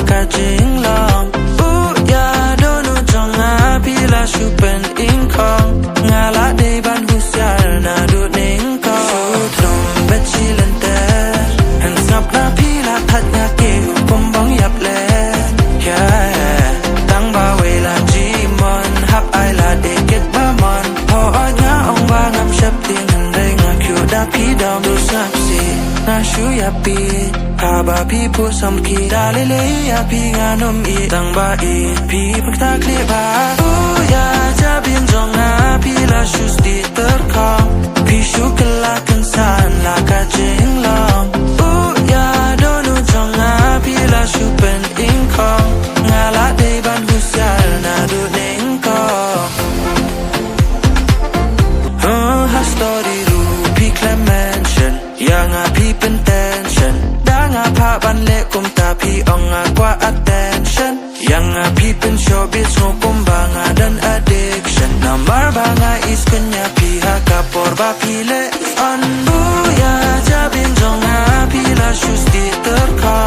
ka jing long ya donu jonga pila shupen inkong ngala de ban husyar na du ning ko trom bechilen te han sap na pila that nga ke pombong yap le tang ba we la ji mon hap ai la de ket ba mon ho nga ong ba ngam shap ting han nga kyu da pi dom du sap si na shu ya pi Haba pi pu sam ki dalele ya pi nganom I tang ba I pi pakta kle ba ya ja bin jong na pi la shu sti ter khong pi shu kala kan san la ka jing long ya do nu jong na pi la shu pen in khong ngala de ban hu sia na du ning ko ha story ru pi clemention yang a pi pen tension pa ban le kum ta pi ong kwa attention yang pi pen showbiz no kum banga dan addiction namar banga is kanya pi ha ka por ba pi le on bu ya ja bin jong pi la shu sti ter ka